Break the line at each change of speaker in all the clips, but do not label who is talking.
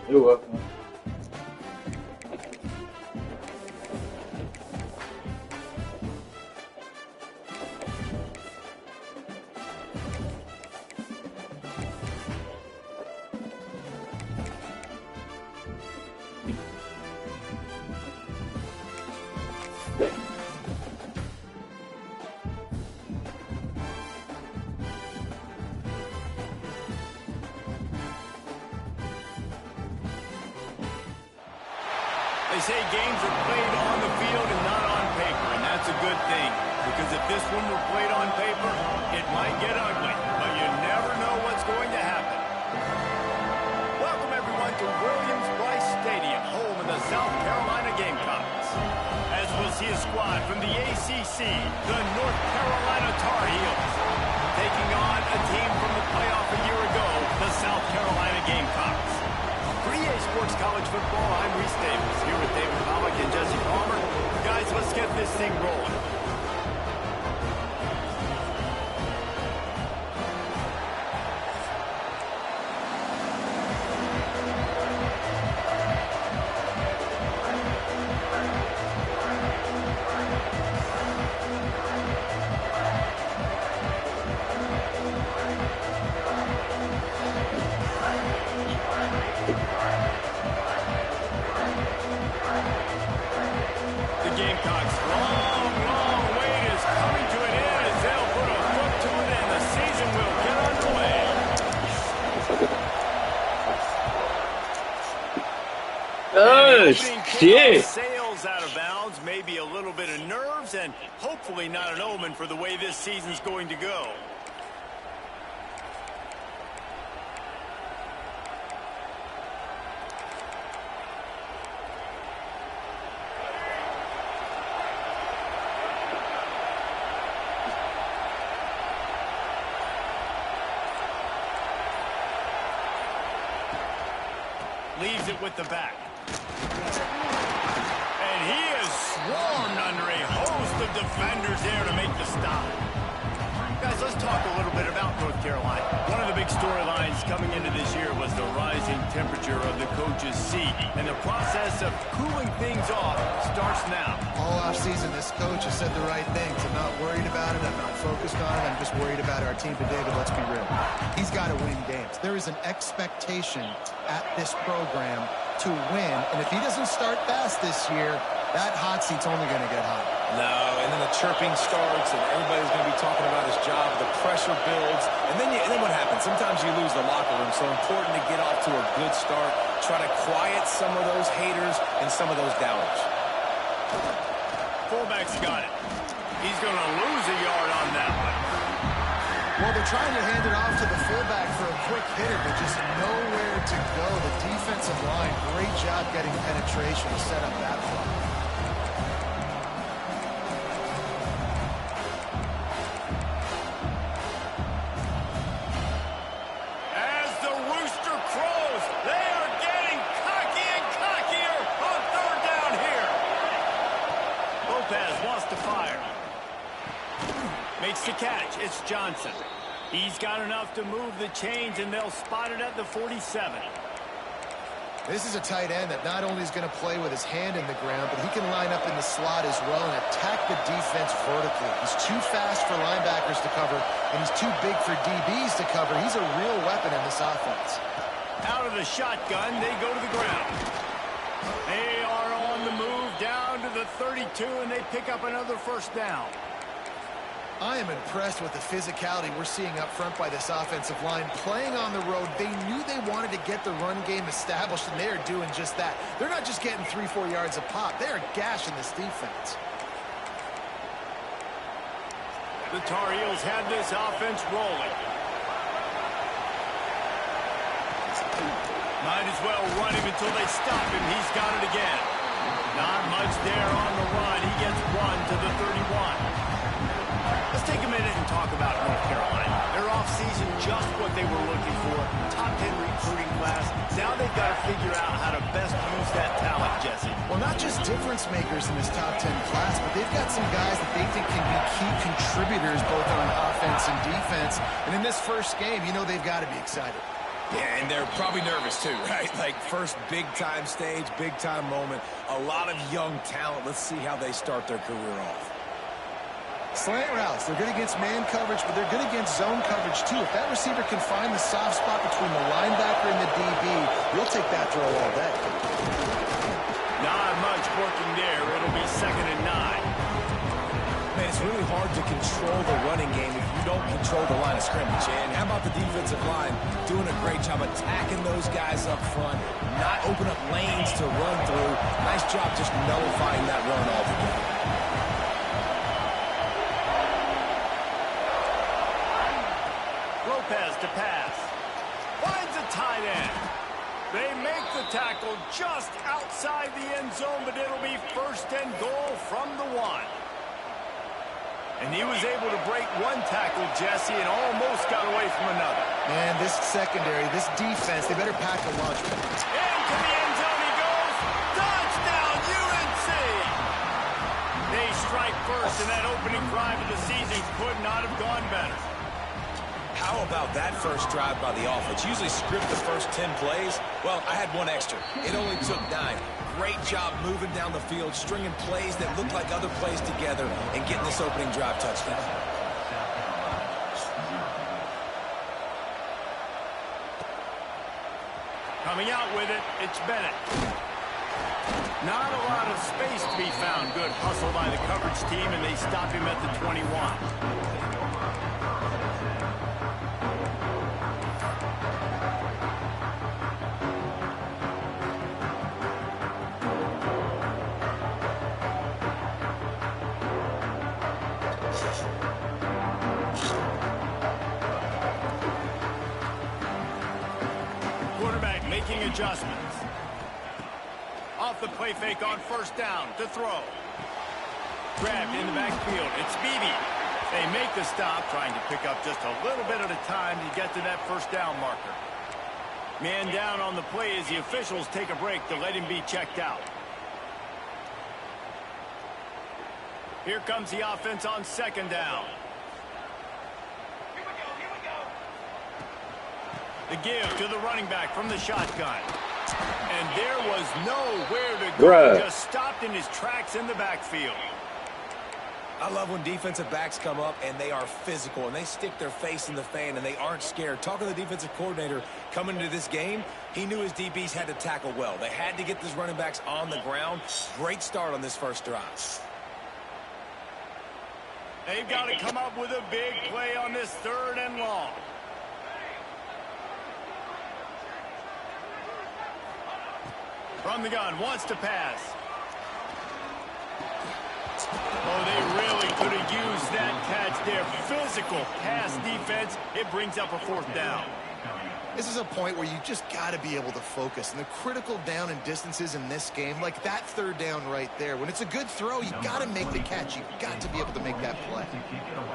You're welcome.
They say games are played on the field and not on paper, and that's a good thing. Because if this one were played on paper, it might get ugly, but you never know what's going to happen. Welcome, everyone, to Williams-Brice Stadium, home of the South Carolina Gamecocks. As we'll see a squad from the ACC, the North Carolina Tar Heels, taking on a team from the playoff a year ago, the South Carolina Gamecocks. For EA Sports College Football, I'm Reese Davis, here with David Pollack and Jesse Palmer. Guys, let's get this thing rolling.
Oh, shit.
Sails out of bounds, maybe a little bit of nerves, and hopefully not an omen for the way this season's going to go. Leaves it with the back. And he is swarmed under a host of defenders there to make the stop. Guys, let's talk a little bit about North Carolina. One of the big storylines coming into this year was the rising temperature of the coach's seat. And the process of cooling things off starts now.
All offseason, this coach has said the right things. I'm not worried about it. I'm not focused on it. I'm just worried about our team today, but let's be real. He's got to win games. There is an expectation at this program to win. And if he doesn't start fast this year, that hot seat's only going to get hot.
No, and then the chirping starts, and everybody's going to be talking about his job. The pressure builds, and then what happens? Sometimes you lose the locker room, so important to get off to a good start. Try to quiet some of those haters and some of those doubters.
Fullback's got it. He's going to lose a yard on that one.
Well, they're trying to hand it off to the fullback for a quick hitter, but just nowhere to go. The defensive line, great job getting penetration to set up that play.
Makes the catch. It's Johnson. He's got enough to move the chains, and they'll spot it at the 47.
This is a tight end that not only is going to play with his hand in the ground, but he can line up in the slot as well and attack the defense vertically. He's too fast for linebackers to cover, and he's too big for DBs to cover. He's a real weapon in this offense.
Out of the shotgun, they go to the ground. They are on the move down to the 32, and they pick up another first down.
I am impressed with the physicality we're seeing up front by this offensive line. Playing on the road, they knew they wanted to get the run game established, and they are doing just that. They're not just getting 3-4 yards a pop. They are gashing this defense.
The Tar Heels have this offense rolling. Might as well run him until they stop him. He's got it again. Not much there on the run. He gets one to the 31. Let's take a minute and talk about North Carolina. Their offseason, just what they were looking for. Top 10 recruiting class. Now they've got to figure out how to best use that talent, Jesse.
Well, not just difference makers in this top 10 class, but they've got some guys that they think can be key contributors both on offense and defense. And in this first game, you know they've got to be excited.
Yeah, and they're probably nervous too, right? Like first big-time stage, big-time moment. A lot of young talent. Let's see how they start their career off.
Slant routes, they're good against man coverage, but they're good against zone coverage too. If that receiver can find the soft spot between the linebacker and the DB, he'll take that throw all day.
Not much working there. It'll be 2nd and 9.
Man, it's really hard to control the running game if you don't control the line of scrimmage. And how about the defensive line doing a great job attacking those guys up front, not open up lanes to run through. Nice job just nullifying that run altogether.
Lopez to pass. Finds a tight end. They make the tackle just outside the end zone, but it'll be 1st and goal from the 1. And he was able to break one tackle, Jesse, and almost got away from another.
Man, this secondary, this defense, they better pack a lunch.
Into the end zone he goes. Touchdown, UNC! They strike first, and that opening drive of the season could not have gone better.
How about that first drive by the offense? Usually script the first 10 plays. Well, I had one extra. It only took 9. Great job moving down the field, stringing plays that look like other plays together, and getting this opening drive touchdown.
Coming out with it, it's Bennett. Not a lot of space to be found. Good hustle by the coverage team, and they stop him at the 21. Quarterback making adjustments. Off the play fake on 1st down to throw. Grabbed in the backfield. It's Beebe. They make the stop, trying to pick up just a little bit at a time to get to that 1st down marker. Man down on the play as the officials take a break to let him be checked out. Here comes the offense on 2nd down. The give to the running back from the shotgun. And there was nowhere to go. Just stopped in his tracks in the backfield.
I love when defensive backs come up and they are physical and they stick their face in the fan and they aren't scared. Talking to the defensive coordinator coming into this game, he knew his DBs had to tackle well. They had to get these running backs on the ground. Great start on this first drive.
They've got to come up with a big play on this 3rd and long. From the gun, wants to pass. Oh, they really could have used that catch there. Physical pass defense. It brings up a 4th down.
This is a point where you just got to be able to focus. And the critical down and distances in this game, like that 3rd down right there, when it's a good throw, you got to make the catch. You've got to be able to make that play.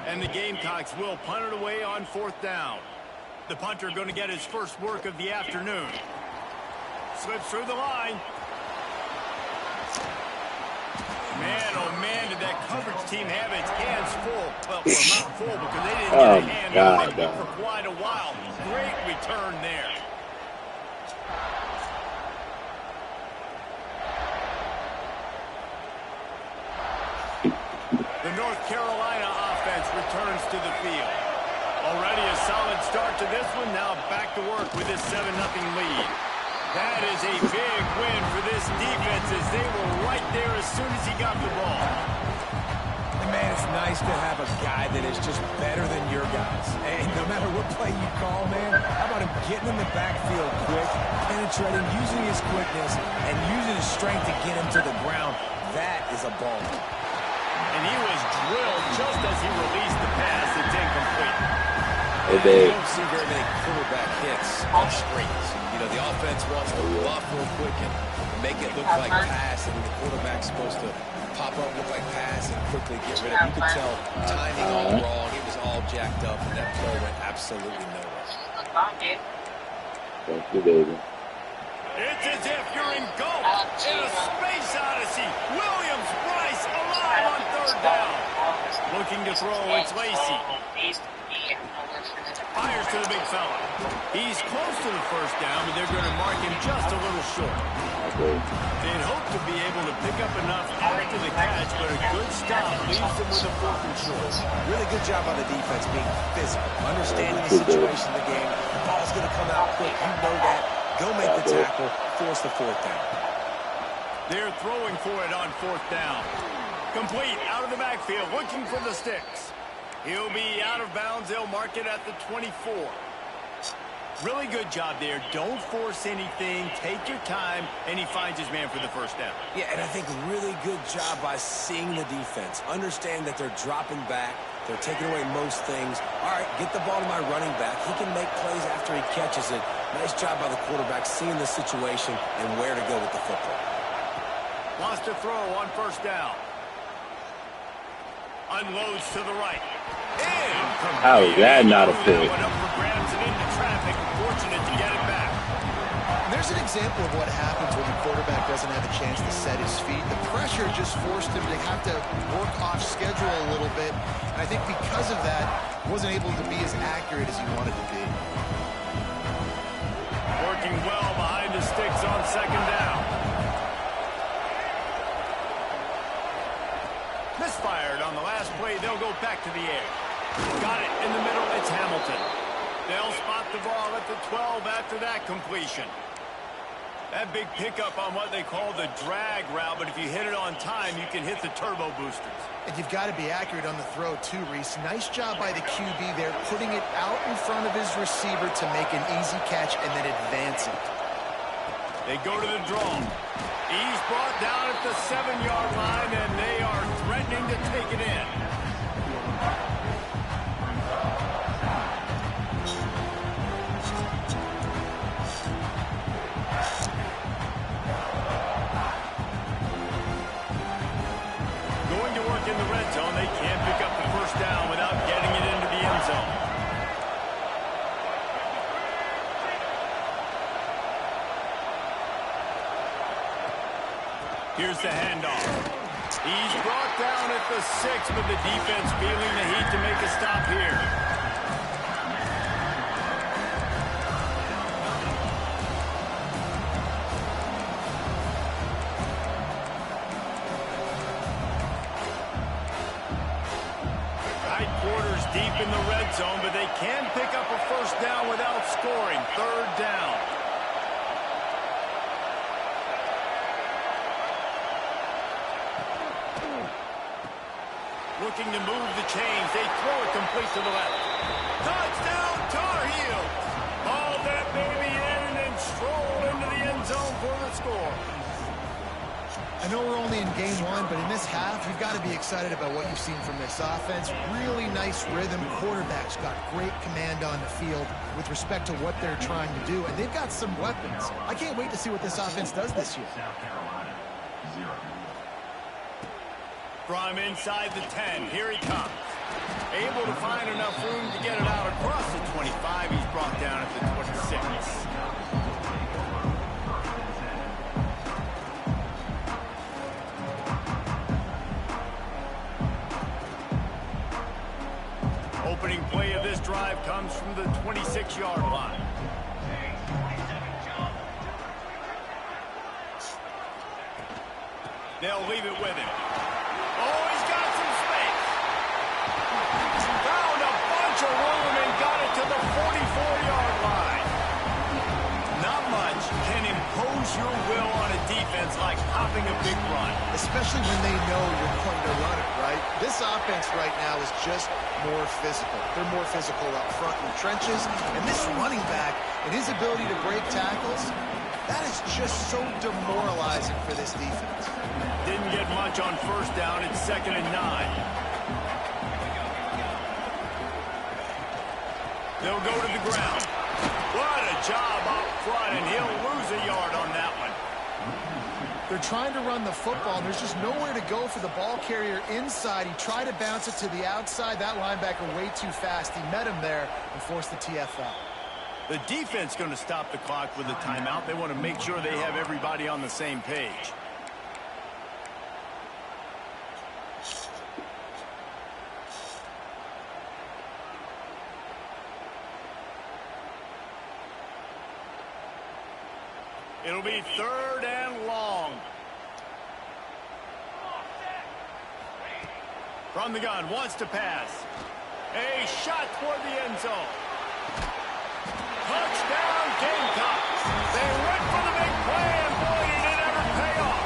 And the Gamecocks will punt it away on 4th down. The punter going to get his first work of the afternoon. Slips through the line. Man, oh man, did that coverage team have its hands full. Well, not full because they didn't get a hand on it for quite a while. Great return there. The North Carolina offense returns to the field. Already a solid start to this one. Now back to work with this 7-0 lead. That is a big win for this defense as they were right there as soon as he got the ball.
And man, it's nice to have a guy that is just better than your guys. And no matter what play you call, man, how about him getting in the backfield quick, penetrating, using his quickness, and using his strength to get him to the ground. That is a ball.
And he was drilled just as he released the pass. It's incomplete.
You don't see very many quarterback hits on screens. You know, the offense wants to bluff real quick and make it look like pass, and the quarterback's supposed to pop up, look like pass, and quickly get rid of it. You could tell timing all wrong. It was all jacked up, and that play went absolutely nowhere.
Thank you, baby.
It's as if you're engulfed in a space odyssey. Williams-Brice alive on third down. Looking to throw, it's Lacy. Fires to the big fella. He's close to the first down, but they're going to mark him just a little short.
Okay.
They'd hope to be able to pick up enough after the catch, but a good stop leaves them with a 4th and short.
Really good job on the defense being physical, understanding the situation of the game. The ball's going to come out quick. You know that. Go make the tackle, force the 4th down.
They're throwing for it on 4th down. Complete out of the backfield, looking for the sticks. He'll be out of bounds. They'll mark it at the 24. Really good job there. Don't force anything. Take your time, and he finds his man for the first down.
Yeah, and I think really good job by seeing the defense. Understand that they're dropping back. They're taking away most things. All right, get the ball to my running back. He can make plays after he catches it. Nice job by the quarterback seeing the situation and where to go with the football.
Wants to throw on first down. Unloads to the right.
How is that not a fit?
Went up for grabs and into traffic. Fortunate to get it back.
And there's an example of what happens when the quarterback doesn't have a chance to set his feet. The pressure just forced him to have to work off schedule a little bit. And I think because of that, wasn't able to be as accurate as he wanted to be.
Working well behind the sticks on second down. Misfired on the last play. They'll go back to the air. Got it in the middle. It's Hamilton. They'll spot the ball at the 12 after that completion. That big pickup on what they call the drag route, but if you hit it on time, you can hit the turbo boosters.
And you've got to be accurate on the throw too, Reese. Nice job by the QB there, putting it out in front of his receiver to make an easy catch and then advance it.
They go to the draw. He's brought down at the 7-yard line, and they are threatening to take it in. Going to work in the red zone. They can't pick up the first down without getting it into the end zone. Here's the handoff. He's brought down at the 6, but the defense feeling the heat to make a stop here. Tight quarters deep in the red zone, but they can pick up a first down without scoring. Third down. Looking to move the chains. They throw it complete to the left. Touchdown, Tar Heels. Ball that baby in and then stroll into the end zone for the score.
I know we're only in game 1, but in this half, you've got to be excited about what you've seen from this offense. Really nice rhythm. Quarterback's got great command on the field with respect to what they're trying to do, and they've got some weapons. I can't wait to see what this offense does this year.
From inside the 10, here he comes. Able to find enough room to get it out across the 25. He's brought down at the 26. Opening play of this drive comes from the 26-yard line. They'll leave it with him. Oh, he's got some space. Found a bunch of room and got it to the 44-yard line. Not much can impose your will on a defense like hopping a big run.
Especially when they know you're going to run it, right? This offense right now is just more physical. They're more physical up front in the trenches. And this running back and his ability to break tackles, that is just so demoralizing for this defense.
Didn't get much on first down. It's 2nd and 9. They'll go to the ground. What a job up front, and he'll lose a yard on that one.
They're trying to run the football, and there's just nowhere to go for the ball carrier inside. He tried to bounce it to the outside. That linebacker way too fast. He met him there and forced the TF out.
The defense going to stop the clock with a timeout. They want to make sure they have everybody on the same page. It'll be 3rd and long. From the gun, wants to pass. A shot toward the end zone. Touchdown, Gamecocks. They went for the big play, and boy, did it ever pay off.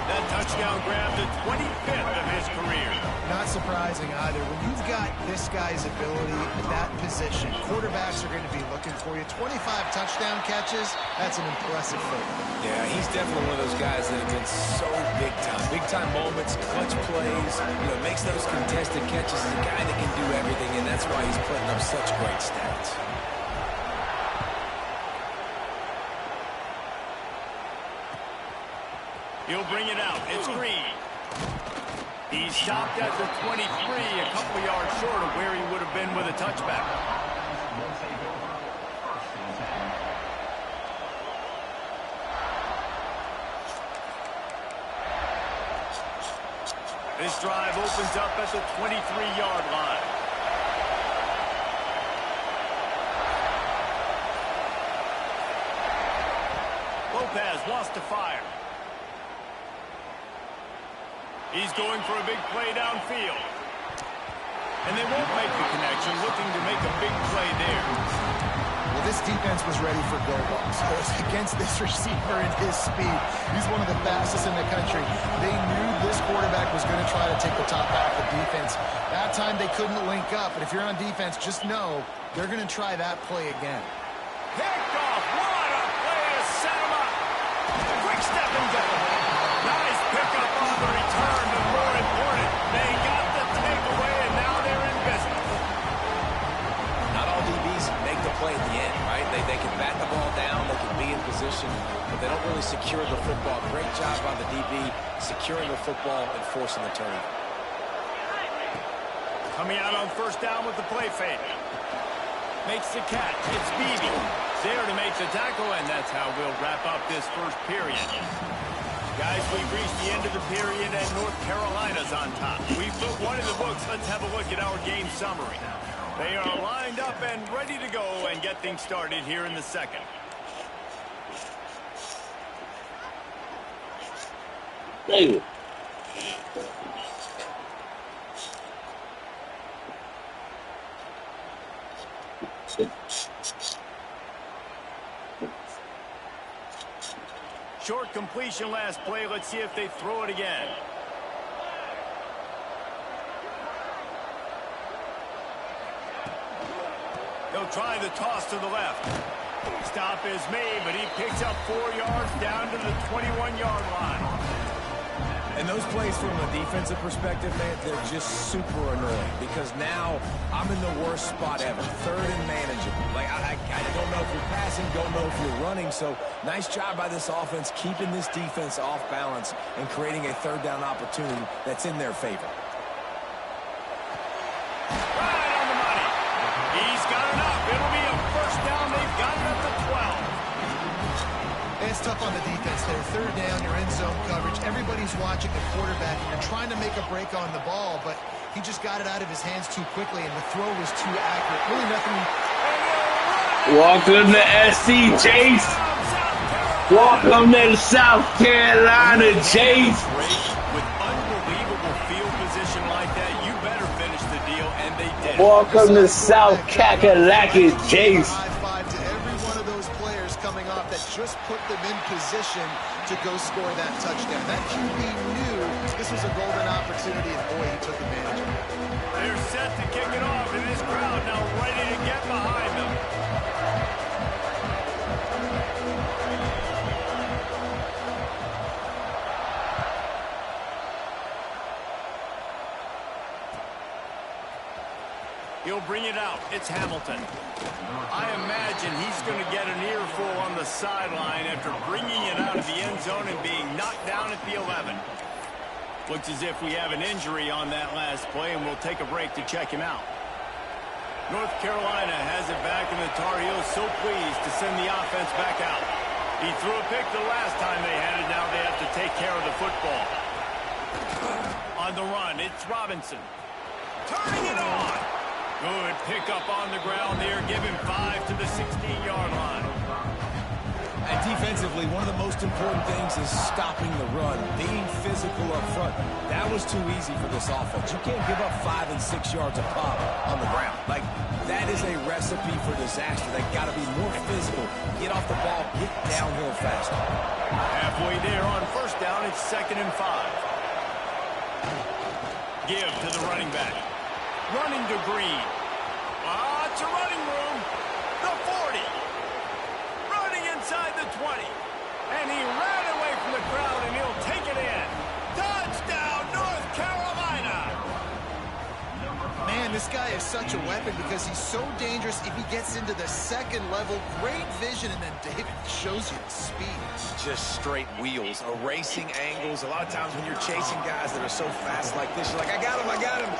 That touchdown grabbed the 25th of his career.
Not surprising either. When you've got this guy's ability at that position, quarterbacks are going to be looking for you. 25 touchdown catches, that's an impressive feat.
Yeah, he's definitely one of those guys that have been so big time. Big time moments, clutch plays, makes those contested catches. He's a guy that can do everything, and that's why he's putting up such great stats.
He'll bring it out. It's Green. He's stopped at the 23, a couple of yards short of where he would have been with a touchback. This drive opens up at the 23-yard line. Lopez wants to fire. He's going for a big play downfield. And they won't make the connection, looking to make a big play there.
Well, this defense was ready for go balls. Against this receiver and his speed, he's one of the fastest in the country. They knew this quarterback was going to try to take the top half of defense. That time they couldn't link up, but if you're on defense, just know they're going to try that play again.
Picked off. What a play to set him up. Quick step and go. Nice pickup on the return, but more important, they got the takeaway, and now they're in business.
Not all DBs make the play at the end, right? They can bat the ball down, they can be in position, but they don't really secure the football. Great job by the DB securing the football and forcing the turnover.
Coming out on 1st down with the play fake. Makes the catch. It's Beebe there to make the tackle, and that's how we'll wrap up this first period. Guys, we've reached the end of the period, and North Carolina's on top. We've put one in the books. Let's have a look at our game summary. They are lined up and ready to go and get things started here in the second.
Thank you.
Short completion last play. Let's see if they throw it again. They'll try the toss to the left. Stop is made, but he picks up 4 yards down to the 21-yard line.
And those plays from a defensive perspective, man, they're just super annoying because now I'm in the worst spot ever. 3rd and manageable. Like, I don't know if you're passing, don't know if you're running. So nice job by this offense keeping this defense off balance and creating a 3rd down opportunity that's in their favor.
Right on the money. He's got enough. It'll be a 1st down. They've got it at the 12.
It's tough on the defense there. 3rd down, your end zone coverage. Everybody's watching the quarterback, and you're trying to make a break on the ball, but he just got it out of his hands too quickly, and the throw was too accurate. Really nothing.
Welcome to SC, Chase. Welcome to South Carolina, Chase.
With unbelievable field position like that, you better finish the deal, and they did.
Welcome to South Kakalaki, Chase.
High-five to every one of those players coming off that just put them in position to go score that touchdown. That QB knew this was a golden opportunity, and boy, he took advantage of it.
They're set to kick it off, and this crowd now ready to get behind them. He'll bring it out. It's Hamilton. I imagine he's going to get an earful on the sideline after bringing it out of the end zone and being knocked down at the 11. Looks as if we have an injury on that last play, and we'll take a break to check him out. North Carolina has it back, and the Tar Heels so pleased to send the offense back out. He threw a pick the last time they had it. Now they have to take care of the football. On the run, it's Robinson. Turning it on. Good pickup on the ground there. Give him 5 to the 16-yard line.
And defensively, one of the most important things is stopping the run, being physical up front. That was too easy for this offense. You can't give up 5 and 6 yards a pop on the ground. Like, that is a recipe for disaster. They got to be more physical, get off the ball, get downhill faster.
Halfway there on first down, it's 2nd and 5. Give to the running back. Running to Green. It's a running room. The 40. Running inside the 20. And he ran away from the crowd, and he'll take it in. Touchdown, North Carolina.
Man, this guy is such a weapon because he's so dangerous if he gets into the second level. Great vision, and then David shows you the speed.
Just straight wheels, erasing angles. A lot of times when you're chasing guys that are so fast like this, you're like, I got him, I got him.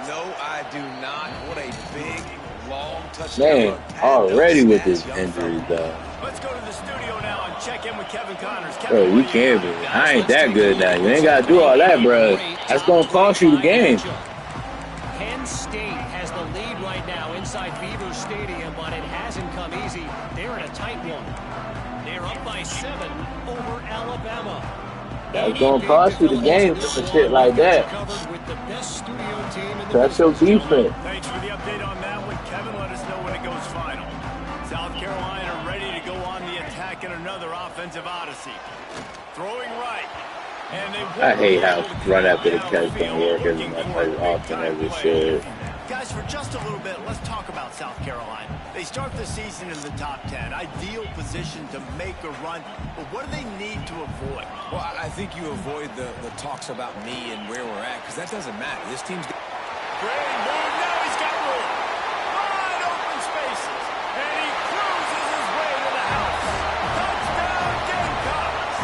No, I do not. What a big, long touchdown.
Man, already with his injuries, though.
Let's go to the studio now and check in with Kevin Connors.
Bro, you can't be. I ain't that good now. You ain't got to do all that, bro. That's going to cost you the game.
Penn State has the lead right now inside Beaver Stadium, but it hasn't come easy. They're in a tight one. They're up by 7 over Alabama.
That's going to cost you the game for shit like that. That's your defense.
Thanks for the update on that one, Kevin. Let us know when it goes final. South Carolina ready to go on the attack in another offensive odyssey. Throwing right. And they
I hate how run after the catch don't work as often as it should.
Guys, for just a little bit, let's talk about South Carolina. They start the season in the top 10. Ideal position to make a run. But what do they need to avoid?
Well, I think you avoid the talks about me and where we're at, because that doesn't matter. This team's...
Great move. Now he's got room. Wide open spaces. And he cruises his way to the house. Touchdown, Gamecocks.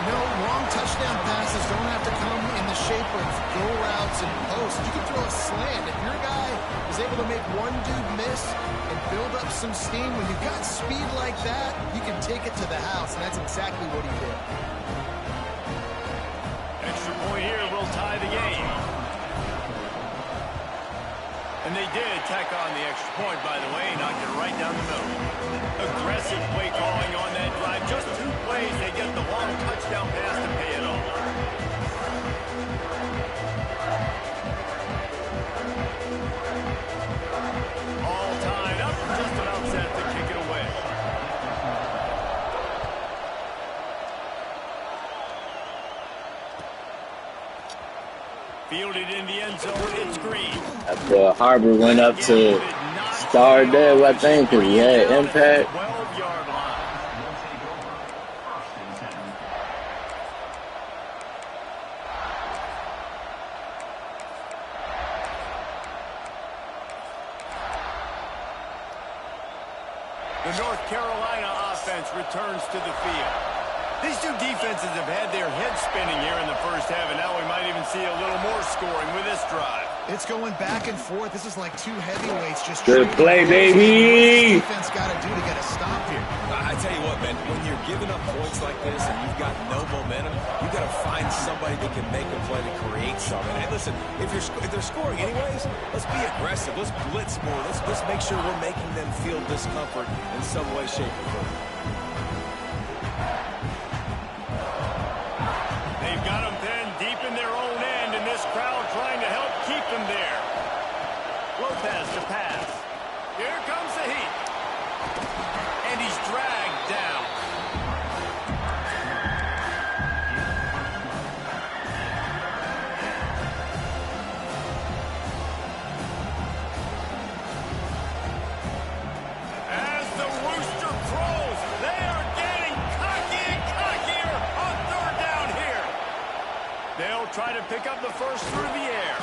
No, long touchdown passes don't have to come in the shape of go routes and posts. You can throw a slant. If your guy is able to make one dude miss and build up some steam, when you've got speed like that, you can take it to the house, and that's exactly what he did.
Extra point here will tie the game. And they did tack on the extra point, by the way, knocked it right down the middle. Aggressive play calling on that drive. Just 2 plays, they get the long touchdown pass to pay it off. All tied up, just about set to kick it away. Fielded in the end zone, it's Green.
After Harbor went up to start there, I think, because he had impact.
12-yard line. The North Carolina offense returns to the field. These two defenses have had their heads spinning here in the first half, and now we might even see a little more scoring with this drive.
It's going back and forth. This is like two heavyweights just
Good play, baby.
Defense got to do to get a stop here.
I tell you what, man, when you're giving up points like this and you've got no momentum, you got to find somebody that can make a play to create something. And listen, if they're scoring anyways, let's be aggressive. Let's blitz more. Let's make sure we're making them feel discomfort in some way, shape, or form.
They've got them pinned deep in their own end, and this crowd trying to help keep them there. Lopez to pass. Here comes the heat. And he's dragged down. As the rooster crows, they are getting cocky and cockier on 3rd down here. They'll try to pick up the first through the air.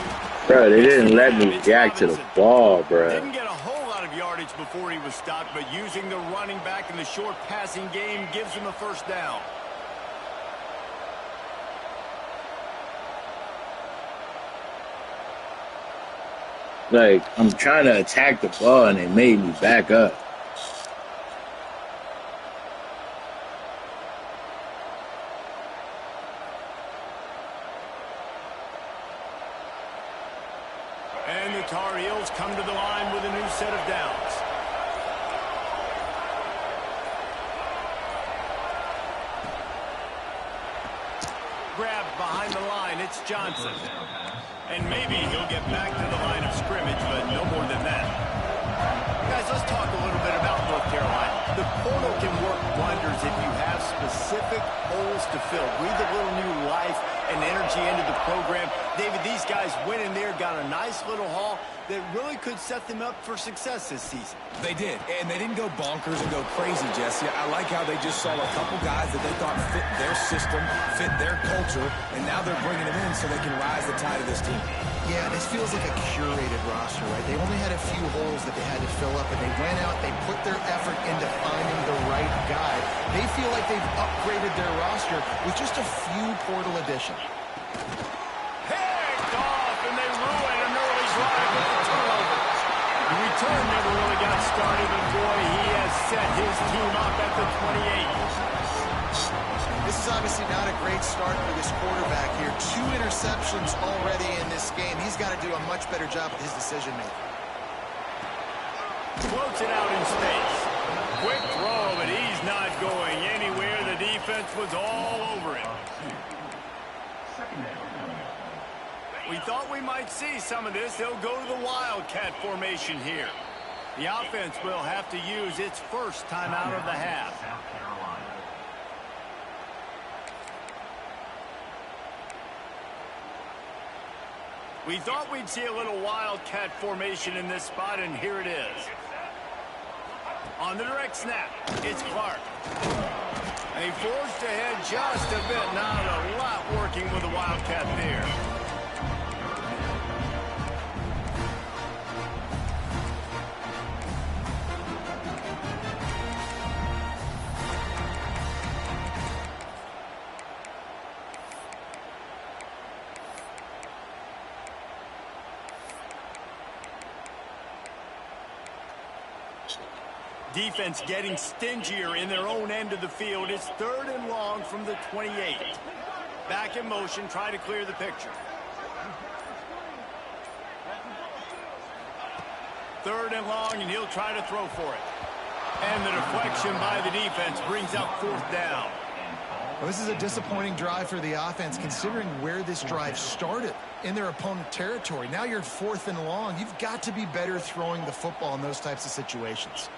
Bro, they didn't let me react to the ball, bro.
Didn't get a whole lot of yardage before he was stopped, but using the running back in the short passing game gives him a first down.
Like, I'm trying to attack the ball and they made me back up.
And the Tar Heels come to the line with a new set of downs. Grabbed behind the line, it's Johnson. And maybe he'll get back to the line of scrimmage, but no more than that. Guys, let's talk a little bit about North Carolina. The portal can work wonders if you have specific holes to fill. Breathe a little new life and energy into the program. David, these guys went in there, got a nice little haul that really could set them up for success this season.
They did, and they didn't go bonkers and go crazy, Jesse. I like how they just saw a couple guys that they thought fit their system, fit their culture, and now they're bringing them in so they can rise the tide of this team.
Yeah, this feels like a curated roster, right? They only had a few holes that they had to fill up, and they went out, they put their effort into finding the right guy. They feel like they've upgraded their roster with just a few portal additions.
Picked off, and they ruin an early drive with the turnover. The return never really got started, but boy, he has set his team up at the 28.
This is obviously not a great start for this quarterback here. 2 interceptions already in this game. He's got to do a much better job with his decision-making.
Floats it out in space. Quick throw, but he's not going anywhere. The defense was all over him. We thought we might see some of this. They'll go to the Wildcat formation here. The offense will have to use its first timeout of the half. We thought we'd see a little Wildcat formation in this spot, and here it is. On the direct snap, it's Clark. They forced ahead just a bit. Not a lot working with the Wildcat there. Defense getting stingier in their own end of the field. It's 3rd and long from the 28. Back in motion, try to clear the picture. 3rd and long, and he'll try to throw for it. And the deflection by the defense brings up 4th down.
Well, this is a disappointing drive for the offense, considering where this drive started in their opponent territory. Now you're 4th and long. You've got to be better throwing the football in those types of situations.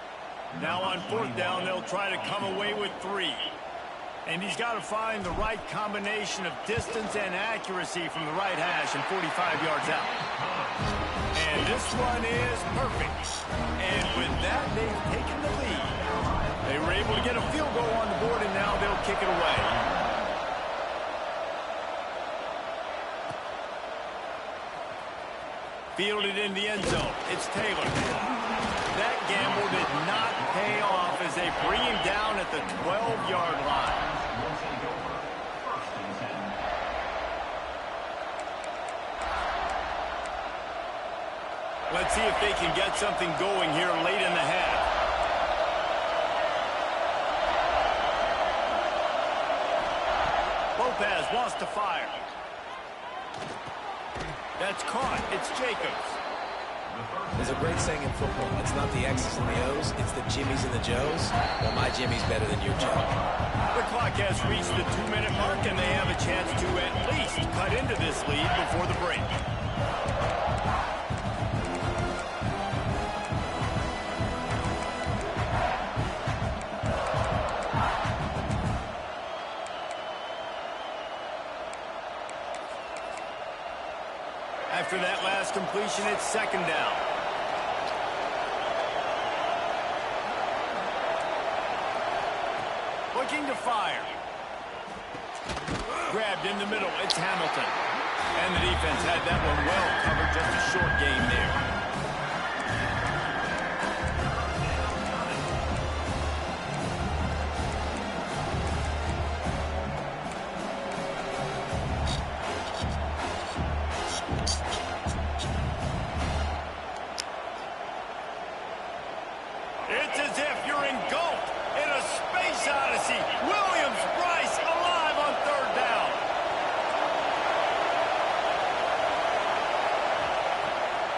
Now on 4th down, they'll try to come away with 3. And he's got to find the right combination of distance and accuracy from the right hash and 45 yards out. And this one is perfect. And with that, they've taken the lead. They were able to get a field goal on the board, and now they'll kick it away. Fielded in the end zone. It's Taylor. That gamble did not pay off as they bring him down at the 12-yard line. Let's see if they can get something going here late in the half. Lopez wants to fire. That's caught. It's Jacobs.
There's a great saying in football. It's not the X's and the O's, it's the Jimmies and the Joes. Well, my Jimmy's better than your Joe.
The clock has reached the 2-minute mark, and they have a chance to at least cut into this lead before the break. After that last completion, it's 2nd down. Looking to fire. Grabbed in the middle, it's Hamilton. And the defense had that one well covered, just a short gain there.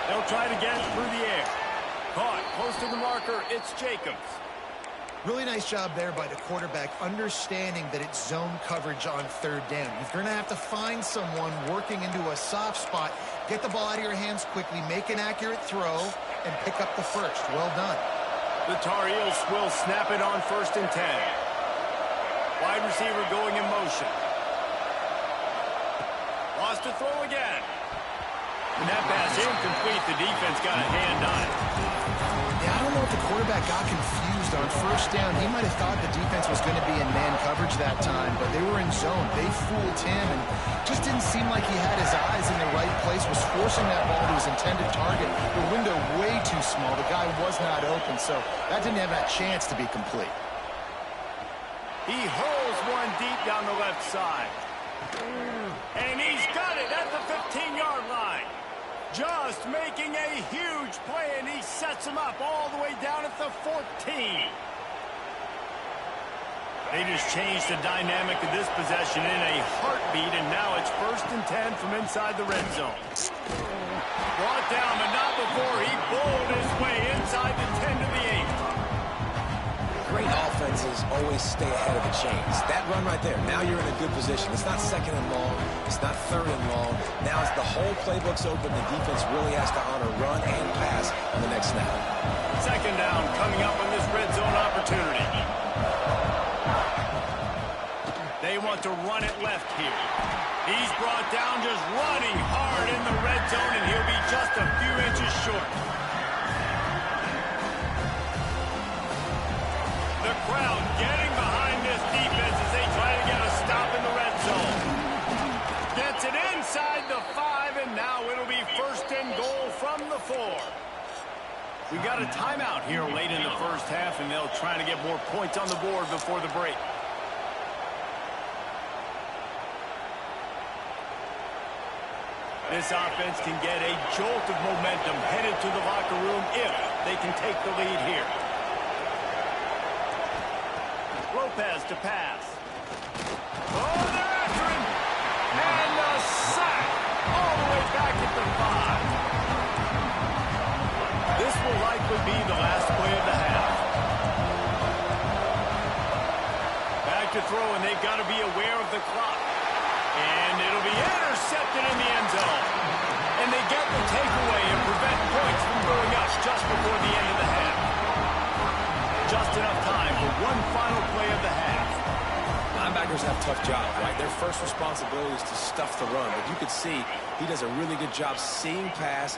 They'll try to get it through the air. Caught close to the marker. It's Jacobs.
Really nice job there by the quarterback, understanding that it's zone coverage on third down. You're going to have to find someone working into a soft spot, get the ball out of your hands quickly, make an accurate throw, and pick up the first. Well done.
The Tar Heels will snap it on 1st and 10. Wide receiver going in motion. Lost to throw again. And that pass incomplete. The defense got a hand on it.
Yeah, I don't know if the quarterback got confused on 1st down. He might have thought the defense was going to be in man coverage that time, but they were in zone. They fooled him and just didn't seem like he had his eyes in the right place, was forcing that ball to his intended target. The window way too small. The guy was not open, so that didn't have that chance to be complete.
He hurls one deep down the left side. And he's got it at the 15-yard line. Just making a huge play, and he sets him up all the way down at the 14. They just changed the dynamic of this possession in a heartbeat, and now it's 1st and 10 from inside the red zone. Brought down, but not before he bowled his way inside the 10 to the 8.
Great offenses always stay ahead of the chains. That run right there, now you're in a good position. It's not 2nd and long. It's not 3rd and long. Now it's the whole playbook's open. The defense really has to honor run and pass on the next snap.
2nd down coming up on this red zone opportunity. They want to run it left here. He's brought down just running hard in the red zone, and he'll be just a few inches short. The crowd getting behind this defense as they try to get a stop in the red zone. Gets it inside the 5, and now it'll be 1st and goal from the 4. We got a timeout here late in the 1st half, and they'll try to get more points on the board before the break. This offense can get a jolt of momentum headed to the locker room if they can take the lead here. Lopez to pass. Oh, they're after him. And a sack all the way back at the 5. This will likely be the last play of the half. Back to throw, and they've got to be aware of the clock. And it'll be intercepted in the end zone. And they get the takeaway and prevent points from going up just before the end of the half. Just enough time for one final play of the half.
Linebackers have tough jobs, right? Their first responsibility is to stuff the run, but you could see he does a really good job seeing pass.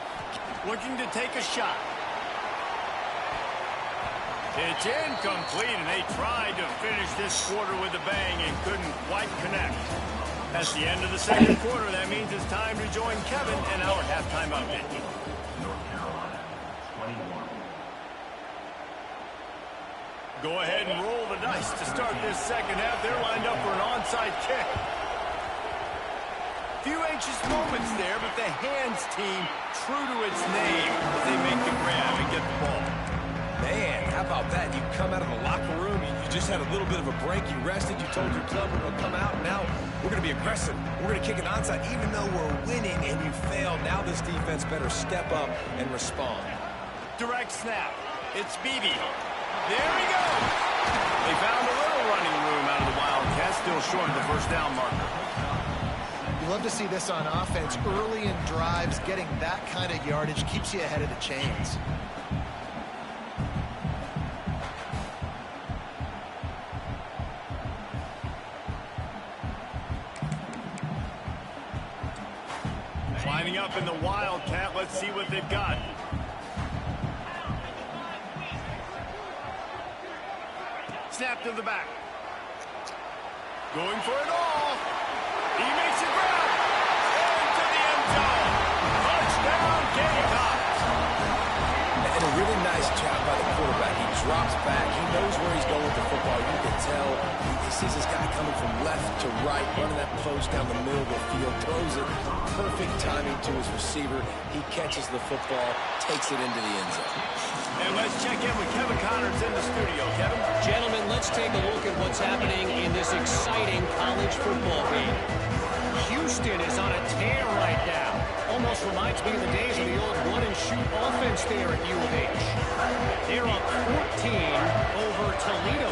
Looking to take a shot. It's incomplete, and they tried to finish this quarter with a bang and couldn't quite connect. That's the end of the 2nd quarter. That means it's time to join Kevin in our halftime update.
North Carolina, 21.
Go ahead and roll the dice to start this 2nd half. They're lined up for an onside kick. Few anxious moments there, but the hands team, true to its name, as they make the grab and get the ball.
Man, how about that? You come out of the locker room, you just had a little bit of a break, you rested, you told your club we're going to come out, and now we're going to be aggressive. We're going to kick an onside, even though we're winning and you failed. Now this defense better step up and respond.
Direct snap. It's Beebe. There he goes. They found a little running room out of the Wildcats, still short of the 1st down marker.
You love to see this on offense. Early in drives, getting that kind of yardage keeps you ahead of the chains.
Lining up in the Wildcat. Let's see what they've got. Snap to the back. Going for it all. He makes it grab. Into the end zone. Touchdown, Gamecocks.
And a really nice job by the quarterback. He drops back. He knows where he's going with the football. You can tell he sees this guy coming from left to right, running that post down the middle of the field, throws it. Perfect timing to his receiver. He catches the football, takes it into the end zone.
And let's check in with Kevin Connors in the studio. Kevin?
Gentlemen, let's take a look at what's happening in this exciting college football game. Houston is on a tear right now. Almost reminds me of the days of the old 1-2 catch-and-shoot offense there at U of H. They're up 14 over Toledo.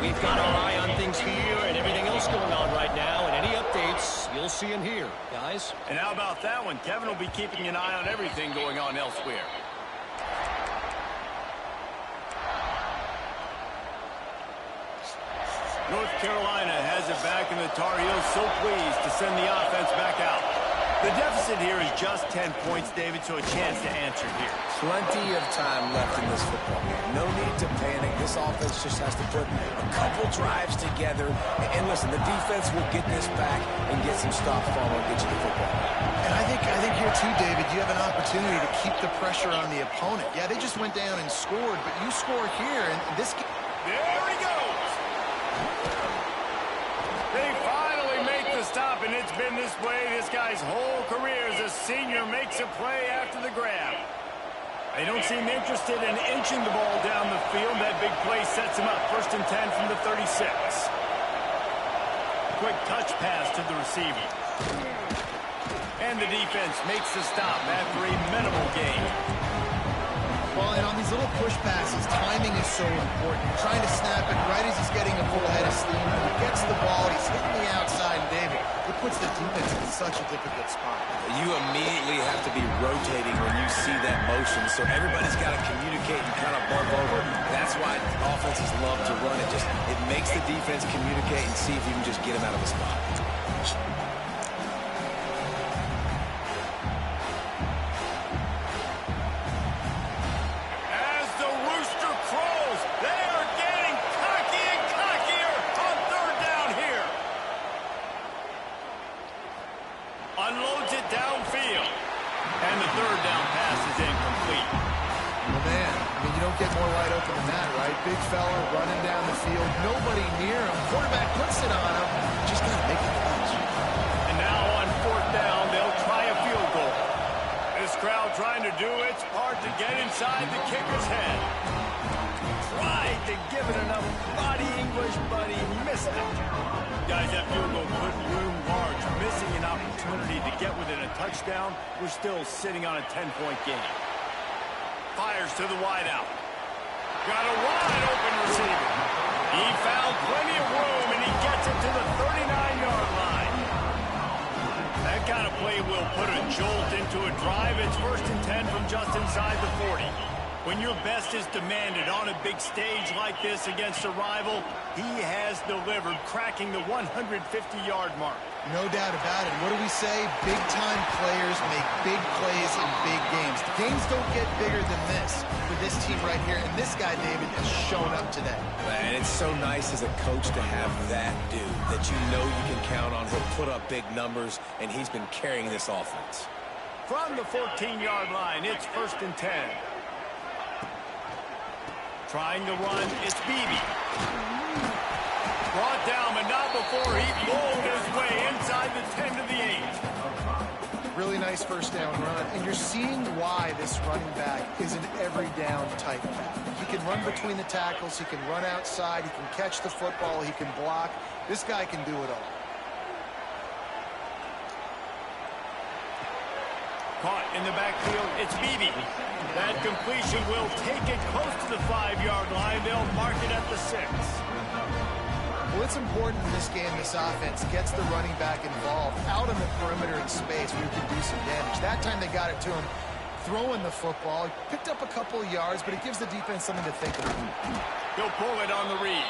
We've got our eye on things here and everything else going on right now, and any updates, you'll see them here, guys.
And how about that one? Kevin will be keeping an eye on everything going on elsewhere. North Carolina has it back, and the Tar Heels so pleased to send the offense back out. The deficit here is just 10 points, David, so a chance to answer here.
Plenty of time left in this football game. No need to panic. This offense just has to put a couple drives together. And listen, the defense will get this back and get some stops following, get you the football.
And I think here too, David, you have an opportunity to keep the pressure on the opponent. Yeah, they just went down and scored, but you score here, and this game...
There he goes! They finally make the stop, and it's been this way this guy's whole career as a senior makes a play after the grab. They don't seem interested in inching the ball down the field. That big play sets him up. 1st and 10 from the 36. Quick touch pass to the receiver. And the defense makes the stop after a minimal gain.
Well, and on these little push passes, timing is so important. You're trying to snap it right as he's getting a full head of steam. When he gets the ball, he's hitting the outside, and David, it puts the defense in such a difficult spot.
You immediately have to be rotating when you see that motion, so everybody's got to communicate and kind of bump over. That's why offenses love to run it. It makes the defense communicate and see if you can just get him out of a spot.
Unloads it downfield. And the 3rd down pass is incomplete.
Well, man, I mean, you don't get more wide open than that, right? Big fella running down the field, nobody near him. Quarterback puts it on him. Just got to make the catch.
And now on 4th down, they'll try a field goal. This crowd trying to do its part to get inside the kicker's head. Tried to give it enough body English, but he missed it. Guys, that field goal could loom large. Missing an opportunity to get within a touchdown. We're still sitting on a 10-point game. Fires to the wideout. Got a wide open receiver. He found plenty of room, and he gets it to the 39-yard line. That kind of play will put a jolt into a drive. It's 1st and 10 from just inside the 40. When your best is demanded on a big stage like this against a rival, he has delivered, cracking the 150-yard mark.
No doubt about it. What do we say? Big-time players make big plays in big games. The games don't get bigger than this for this team right here, and this guy, David, has shown up today.
And it's so nice as a coach to have that dude that you know you can count on. He'll put up big numbers, and he's been carrying this offense.
From the 14-yard line, it's 1st and 10. Trying to run, it's Beebe. Brought down, but not before he bowled his way inside the 10 to the 8.
Really nice 1st down run, and you're seeing why this running back is an every-down type back. He can run between the tackles, he can run outside, he can catch the football, he can block. This guy can do it all.
Caught in the backfield, it's Beebe. That completion will take it close to the 5-yard line. They'll mark it at the 6.
Well, it's important in this game, this offense gets the running back involved out on the perimeter in space where you can do some damage. That time they got it to him throwing the football. He picked up a couple of yards, but it gives the defense something to think about.
He'll pull it on the read.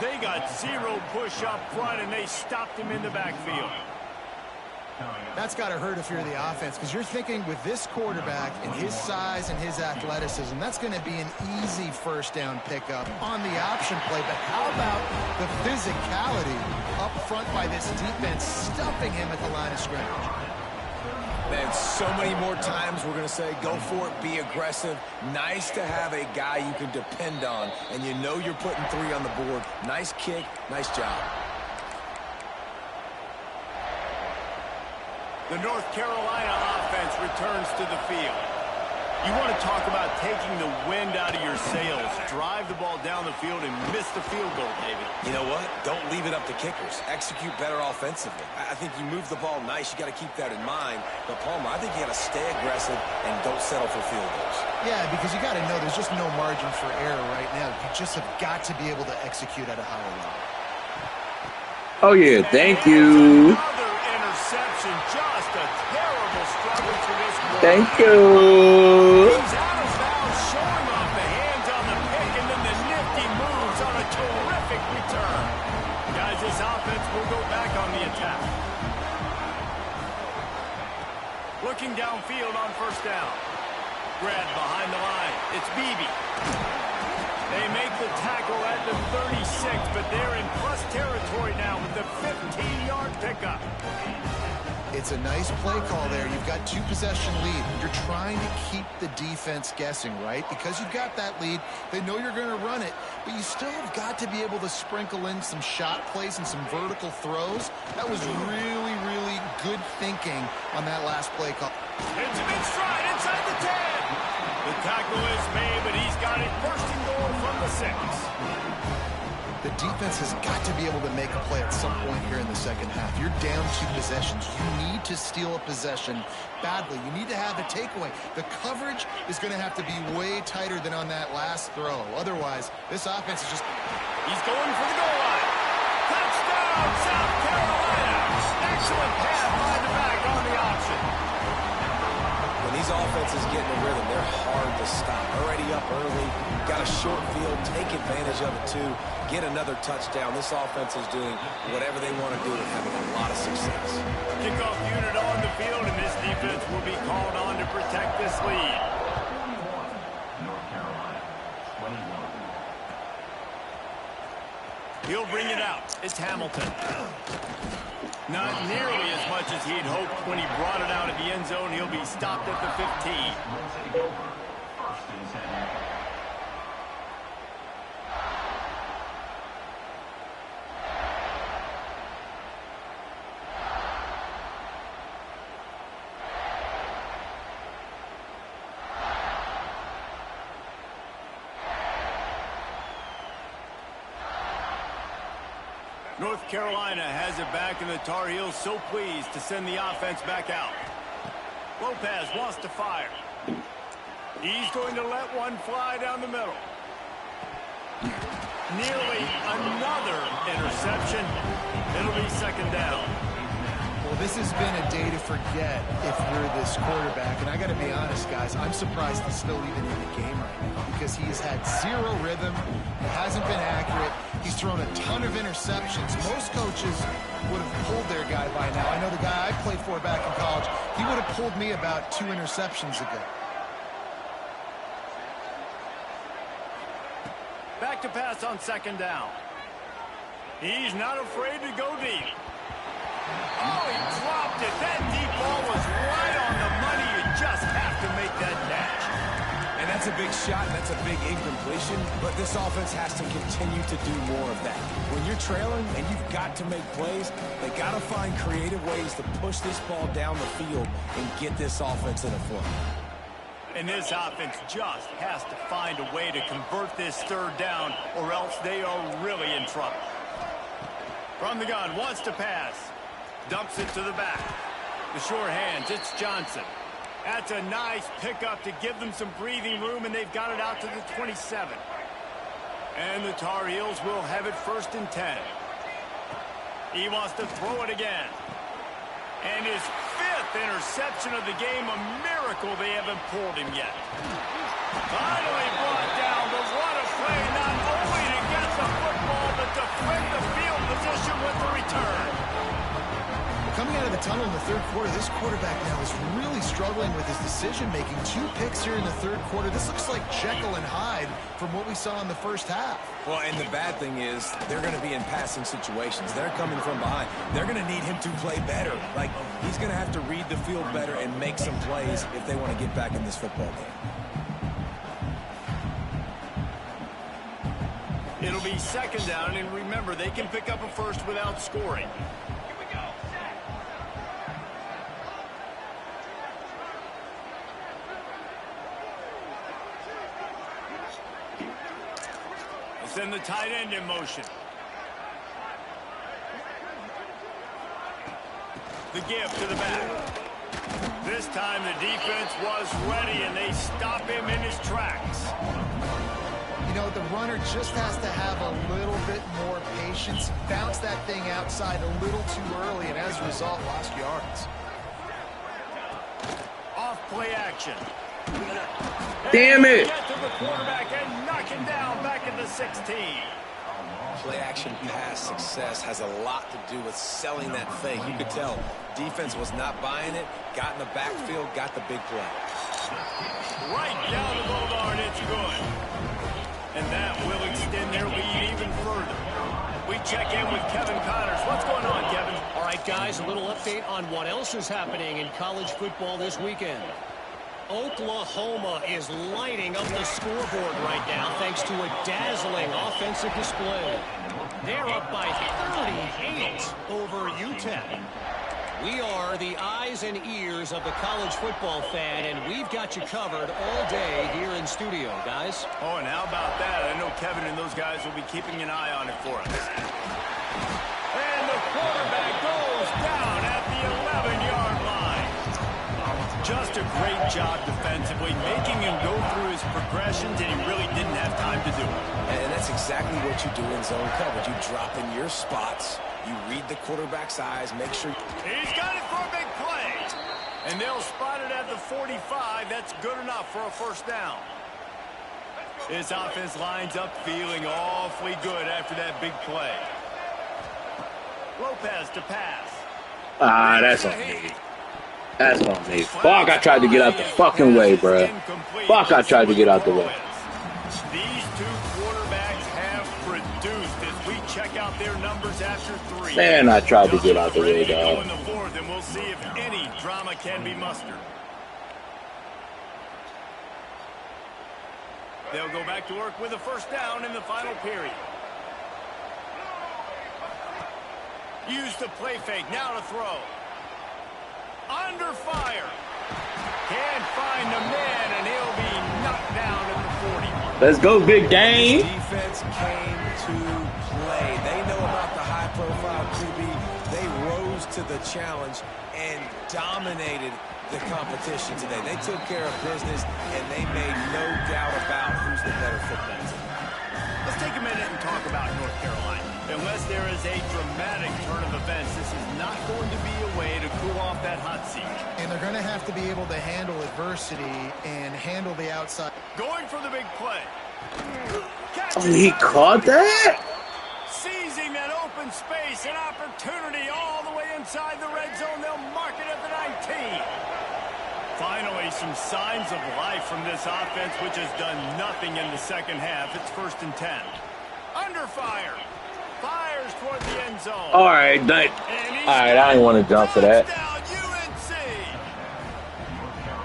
They got 0 push up front, and they stopped him in the backfield.
That's got to hurt if you're the offense, because you're thinking with this quarterback and his size and his athleticism, that's going to be an easy 1st down pickup on the option play. But how about the physicality up front by this defense, stuffing him at the line of scrimmage?
Man, so many more times we're going to say, go for it, be aggressive. Nice to have a guy you can depend on, and you know you're putting 3 on the board. Nice kick, nice job.
The North Carolina offense returns to the field. You want to talk about taking the wind out of your sails. Drive the ball down the field and miss the field goal, David.
You know what? Don't leave it up to kickers. Execute better offensively. I think you move the ball nice. You got to keep that in mind. But, Palmer, I think you got to stay aggressive and don't settle for field goals.
Yeah, because you got to know there's just no margin for error right now. You just have got to be able to execute at a higher level.
Oh, yeah. Thank you.
Another interception. Just a terrible struggle for this one.
Thank you.
He's out of bounds, showing off the hands on the pick, and then the nifty moves on a terrific return. Guys, this offense will go back on the attack. Looking downfield on first down. Grab behind the line. It's Beebe. They make the tackle at the 36, but they're in plus territory now with the 15-yard pickup.
It's a nice play call there. You've got 2-possession lead. You're trying to keep the defense guessing, right? Because you've got that lead, they know you're going to run it, but you still have got to be able to sprinkle in some shot plays and some vertical throws. That was really, really good thinking on that last play call.
It's him in stride inside the 10. The tackle is made, but he's got it first and goal from the 6.
The defense has got to be able to make a play at some point here in the second half. You're down 2 possessions. You need to steal a possession badly. You need to have a takeaway. The coverage is going to have to be way tighter than on that last throw. Otherwise, this offense is just...
He's going for the goal line. Touchdown, South Carolina. Excellent pass by the back on the option.
When these offenses get in a rhythm, they're hard to stop. Already up early, got a short field, take advantage of it too, get another touchdown. This offense is doing whatever they want to do and having a lot of success.
Kickoff unit on the field, and this defense will be called on to protect this lead. He'll bring it out. It's Hamilton. Not nearly as much as he'd hoped when he brought it out of the end zone. He'll be stopped at the 15. North Carolina has it back, and the Tar Heels so pleased to send the offense back out. Lopez wants to fire. He's going to let one fly down the middle. Nearly another interception. It'll be second down.
Well, this has been a day to forget if you're this quarterback. And I got to be honest, guys, I'm surprised he's still even in the game right now because he has had zero rhythm. It hasn't been accurate. He's thrown a ton of interceptions. Most coaches would have pulled their guy by now. I know the guy I played for back in college, he would have pulled me about 2 interceptions ago.
Back to pass on second down. He's not afraid to go deep. Oh, he dropped it. That deep ball was right on the money. You just have to make that catch.
And that's a big shot, and that's a big incompletion, but this offense has to continue to do more of that. When you're trailing and you've got to make plays, they got to find creative ways to push this ball down the field and get this offense in a flow.
And this offense just has to find a way to convert this third down, or else they are really in trouble. From the gun, wants to pass. Dumps it to the back. The sure hands, it's Johnson. That's a nice pickup to give them some breathing room, and they've got it out to the 27. And the Tar Heels will have it first and 10. He wants to throw it again. And his 5th interception of the game, a miracle they haven't pulled him yet. Finally brought down, but what a play, not only to get the football, but to flip the field position with the return.
Coming out of the tunnel in the third quarter, this quarterback now is really struggling with his decision-making. 2 picks here in the third quarter. This looks like Jekyll and Hyde from what we saw in the first half.
Well, and the bad thing is they're going to be in passing situations. They're coming from behind. They're going to need him to play better. Like, he's going to have to read the field better and make some plays if they want to get back in this football game.
It'll be second down, and remember, they can pick up a first without scoring. send the tight end in motion. The give to the back. This time the defense was ready, and they stop him in his tracks.
You know, the runner just has to have a little bit more patience. Bounce that thing outside a little too early, and as a result, lost yards.
Off play action.
Damn it.
Get to the quarterback and knock him down back at the 16.
Play action pass success has a lot to do with selling that fake. You could tell defense was not buying it, got in the backfield, got the big play.
Right down the boulevard, it's good. And that will extend their lead even further. We check in with Kevin Connors. What's going on, Kevin?
All right, guys, a little update on what else is happening in college football this weekend. Oklahoma is lighting up the scoreboard right now thanks to a dazzling offensive display. They're up by 38 over UTEP. We are the eyes and ears of the college football fan, and we've got you covered all day here in studio, guys.
Oh, and how about that? I know Kevin and those guys will be keeping an eye on it for us. And the quarterback goes down at the 11-yard line. Just a great job defensively, making him go through his progressions, and he really didn't have time to do it.
And that's exactly what you do in zone coverage. You drop in your spots, you read the quarterback's eyes, make sure...
He's got it for a big play. And they'll spot it at the 45. That's good enough for a first down. His offense lines up feeling awfully good after that big play. Lopez to pass.
Ah, that's on me. That's on me. Fuck, I tried to get out the fucking way, bro. Fuck, I tried to get out the way.
These two quarterbacks have produced as we check out their numbers after 3.
Man, I tried to get out the way, dog.
In the 4th, and we'll see if any drama can be mustered. They'll go back to work with a first down in the final period. Use the play fake. Now to throw. Under fire. Can't find the man, and he'll be knocked down at the 40.
Let's go, big game.
Defense came to play. They know about the high-profile QB. They rose to the challenge and dominated the competition today. They took care of business, and they made no doubt about who's the better football team.
Let's take a minute and talk about North Carolina. Unless there is a dramatic turn of events, this is not going to be a way to cool off that hot seat.
And they're going to have to be able to handle adversity and handle the outside.
Going for the big play.
Oh, he caught that?
Seizing that open space, an opportunity all the way inside the red zone. They'll mark it at the 19. Finally, some signs of life from this offense, which has done nothing in the second half. It's 1st and 10. Under fire. Fires toward the end zone.
All right, I didn't want to jump for that.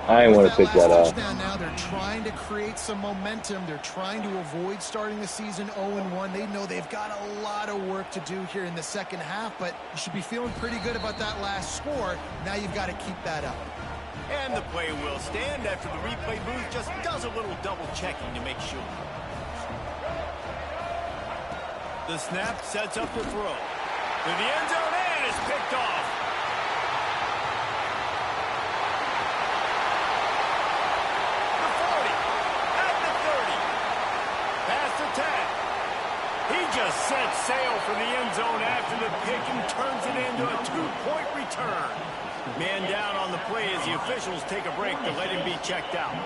I didn't want to pick that up.
Now they're trying to create some momentum. They're trying to avoid starting the season 0-1. They know they've got a lot of work to do here in the second half, but you should be feeling pretty good about that last score. Now you've got to keep that up.
And the play will stand after the replay booth just does a little double checking to make sure. The snap sets up the throw. To the end zone and is picked off. The 40. At the 30. Past the 10. He just set sail for the end zone after the pick and turns it into a 2-point return. Man down on the play as the officials take a break to let him be checked out.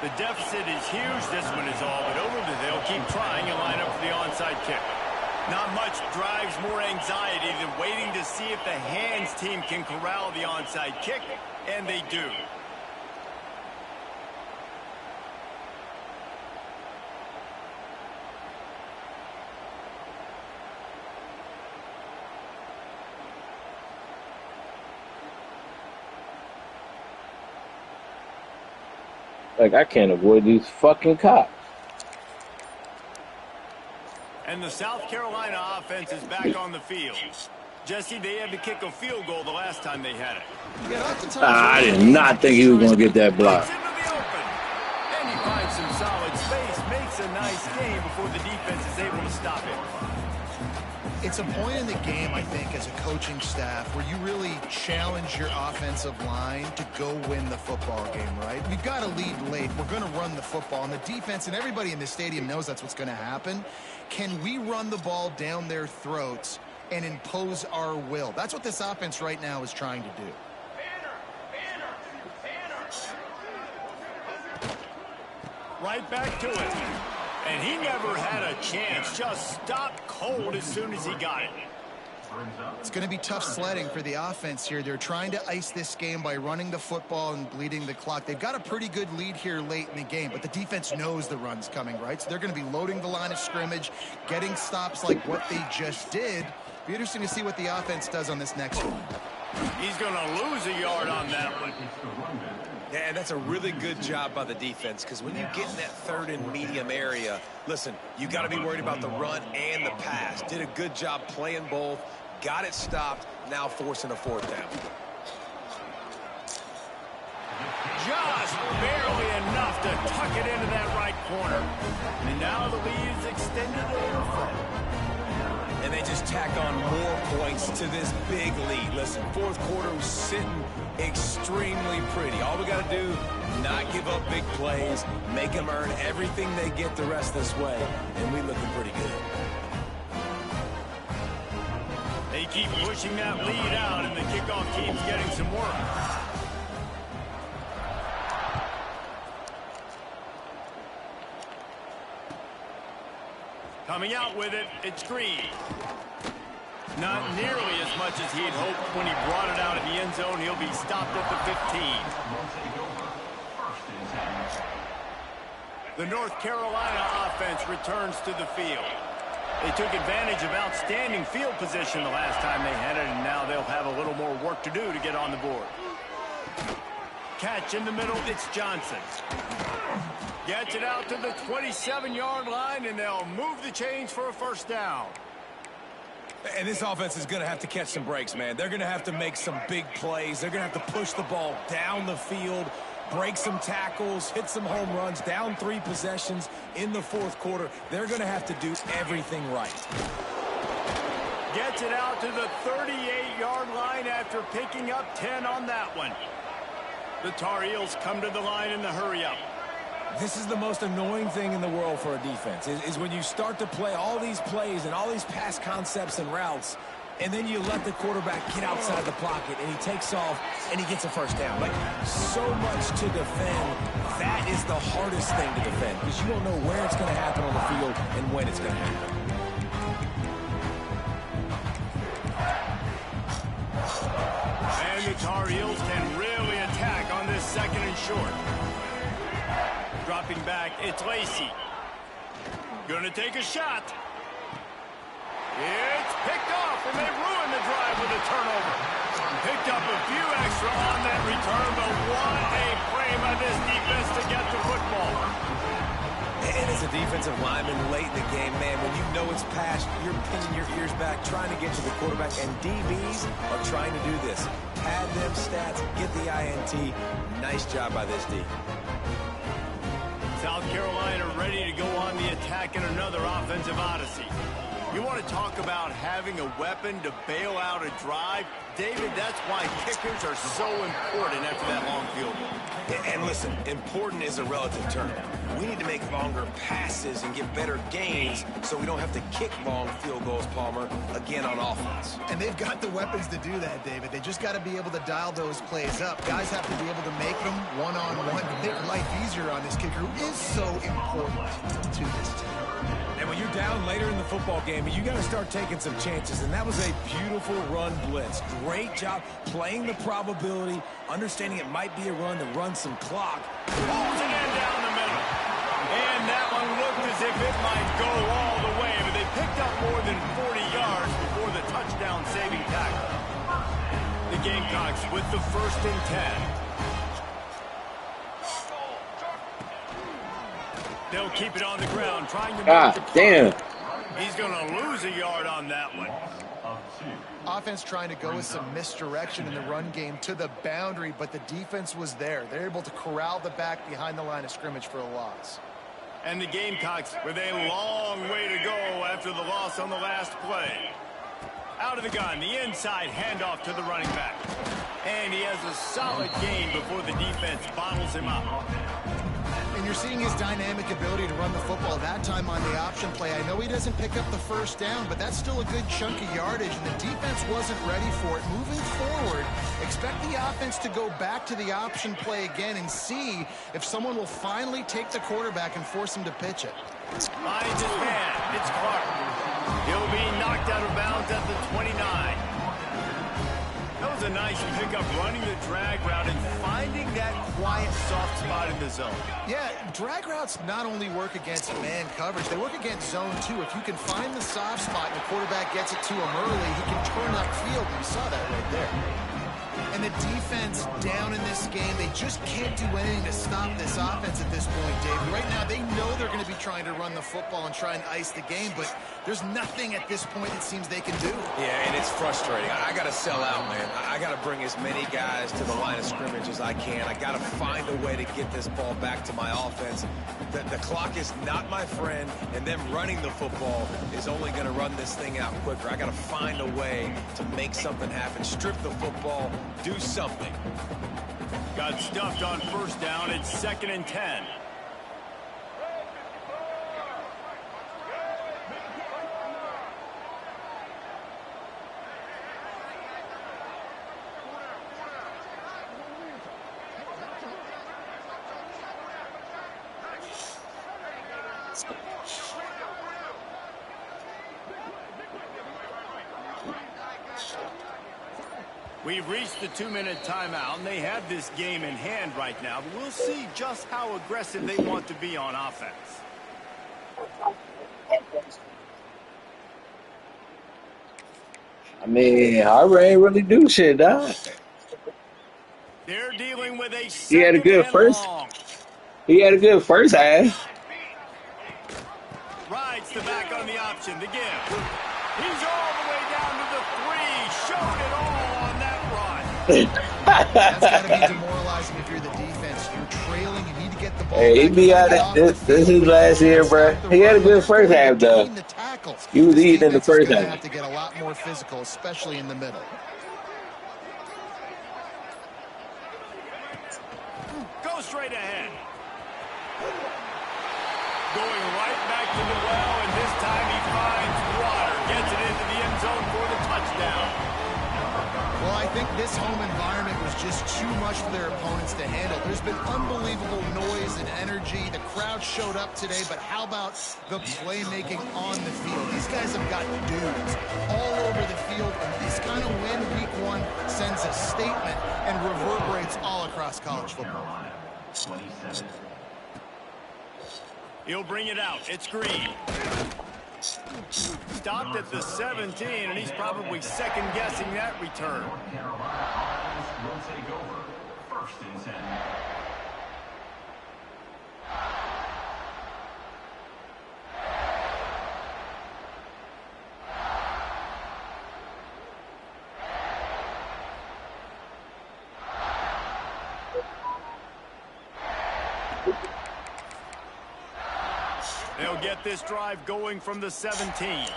The deficit is huge. This one is all but over, but they'll keep trying and line up for the onside kick. Not much drives more anxiety than waiting to see if the hands team can corral the onside kick, and they do.
Like, I can't avoid these fucking cops.
And the South Carolina offense is back on the field. Jesse, they had to kick a field goal the last time they had it.
I did not think he was going to get that block.
Into the open. And he finds some solid space, makes a nice game before the defense is able to stop him.
It's a point in the game, I think, as a coaching staff where you really challenge your offensive line to go win the football game, right? We've got to lead late. We're going to run the football. And the defense and everybody in the stadium knows that's what's going to happen. Can we run the ball down their throats and impose our will? That's what this offense right now is trying to do.
Right back to it. And he never had a chance. Just stopped cold as soon as he got it.
It's going to be tough sledding for the offense here. They're trying to ice this game by running the football and bleeding the clock. They've got a pretty good lead here late in the game, but the defense knows the run's coming, right? So they're going to be loading the line of scrimmage, getting stops like what they just did. Be interesting to see what the offense does on this next one.
He's going to lose a yard on that one.
Yeah, and that's a really good job by the defense, because when you get in that third and medium area, listen, you got to be worried about the run and the pass. Did a good job playing both, got it stopped, now forcing a fourth down.
Just barely enough to tuck it into that right corner. And now the lead is extended a little further.
And they just tack on more points to this big lead. Listen, fourth quarter was sitting extremely pretty. All we got to do, not give up big plays, make them earn everything they get the rest this way, and we looking pretty good.
They keep pushing that lead out, and the kickoff team's getting some work. Coming out with it, it's Green. Not nearly as much as he'd hoped when he brought it out in the end zone. He'll be stopped at the 15. The North Carolina offense returns to the field. They took advantage of outstanding field position the last time they had it, and now they'll have a little more work to do to get on the board. Catch in the middle, it's Johnson. Gets it out to the 27-yard line, and they'll move the chains for a first down.
And this offense is going to have to catch some breaks, man. They're going to have to make some big plays. They're going to have to push the ball down the field, break some tackles, hit some home runs, down 3 possessions in the fourth quarter. They're going to have to do everything right.
Gets it out to the 38-yard line after picking up 10 on that one. The Tar Heels come to the line in the hurry-up.
This is the most annoying thing in the world for a defense, is when you start to play all these plays and all these pass concepts and routes, and then you let the quarterback get outside the pocket, and he takes off, and he gets a first down. Like, so much to defend. That is the hardest thing to defend, because you don't know where it's going to happen on the field and when it's going to happen.
And the Tar Heels can really attack on this second and short. Dropping back, it's Lacey. Gonna take a shot. It's picked off, and they ruin the drive with a turnover. Picked up a few extra on that return, but what a play by this defense to get the football.
And as a defensive lineman late in the game, man, when you know it's past, you're pinning your ears back, trying to get to the quarterback, and DBs are trying to do this. Pad them stats, get the INT. Nice job by this D.
South Carolina ready to go on the attack in another offensive odyssey. You want to talk about having a weapon to bail out a drive? David, that's why kickers are so important after that long field goal.
And listen, important is a relative term. We need to make longer passes and get better gains so we don't have to kick long field goals, Palmer, again on offense.
And they've got the weapons to do that, David. They just got to be able to dial those plays up. Guys have to be able to make them one-on-one to make life easier on this kicker, who is so important to this team.
And when you're down later in the football game, you got to start taking some chances. And that was a beautiful run blitz. Great job playing the probability, understanding it might be a run to run some clock.
Pulls it in down the middle. And that one looked as if it might go all the way, but they picked up more than 40 yards before the touchdown-saving tackle. The Gamecocks with the 1st and 10. They'll keep it on the ground, trying to...
God damn.
He's going to lose a yard on that one.
Offense trying to go with some misdirection in the run game to the boundary, but the defense was there. They're able to corral the back behind the line of scrimmage for a loss.
And the Gamecocks with a long way to go after the loss on the last play. Out of the gun, the inside handoff to the running back. And he has a solid gain before the defense bottles him up.
And you're seeing his dynamic ability to run the football that time on the option play. I know he doesn't pick up the first down, but that's still a good chunk of yardage, and the defense wasn't ready for it. Moving forward, expect the offense to go back to the option play again and see if someone will finally take the quarterback and force him to pitch it.
Finds his man. It's Clark. He'll be knocked out of bounds at the 29. That was a nice pickup, running the drag route and finding that quiet, soft spot in the zone.
Yeah, drag routes not only work against man coverage, they work against zone too. If you can find the soft spot and the quarterback gets it to him early, he can turn upfield. You saw that right there. And the defense down in this game, they just can't do anything to stop this offense at this point, Dave. Right now, they know they're going to be trying to run the football and try and ice the game, but there's nothing at this point it seems they can do.
Yeah, and it's frustrating. I got to sell out, man. I got to bring as many guys to the line of scrimmage as I can. I got to find a way to get this ball back to my offense. The clock is not my friend, and them running the football is only going to run this thing out quicker. I got to find a way to make something happen. Strip the football, do something.
Got stuffed on first down. It's 2nd and 10. We've reached the 2-minute timeout, and they have this game in hand right now, but we'll see just how aggressive they want to be on offense.
I mean, Harvard ain't really do shit, dog.
They're dealing with a
He had a good first. He had a good first half.
Rides the back on the option. The give. He's all the way down to the 3. Showed it all on that run.
That's got to be demoralizing if you're the defense. You're trailing. You need to get the ball.
Hey, he be out of this is his last year, bro. He had a good first half, though. He was eating in the first half.
Have to get a lot more physical, especially in the middle.
Go straight ahead. Going right back to the well, and this time he finds water. Gets it into the end zone for the touchdown.
Well, I think this home environment was just too much for their opponents to handle. There's been unbelievable noise and energy. The crowd showed up today, but how about the playmaking on the field? These guys have got dudes all over the field, and this kind of win week 1 sends a statement and reverberates all across college football.
He'll bring it out. It's Green. Stopped at the 17, and he's probably second-guessing that return. They'll get this drive going from the 17.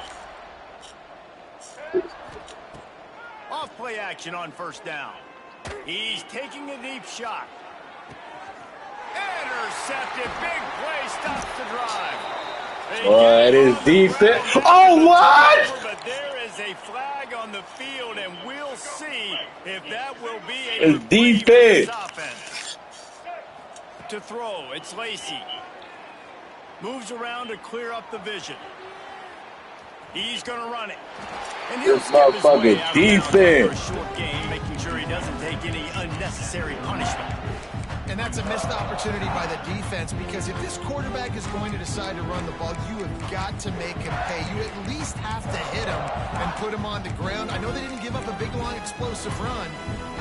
Off play action on first down. He's taking a deep shot. Intercepted. Big play stops the drive.
What is defense? Oh, what?
But there is a flag on the field, and we'll see if that will be a
It's defense.
Offense. To throw, it's Lacey. Moves around to clear up the vision. He's going to run it. And he'll
This
skip his way
motherfucking
out of bounds for a
defense.
short gain, making sure he doesn't take any unnecessary punishment.
And that's a missed opportunity by the defense, because if this quarterback is going to decide to run the ball, you have got to make him pay. You at least have to hit him and put him on the ground. I know they didn't give up a big, long, explosive run.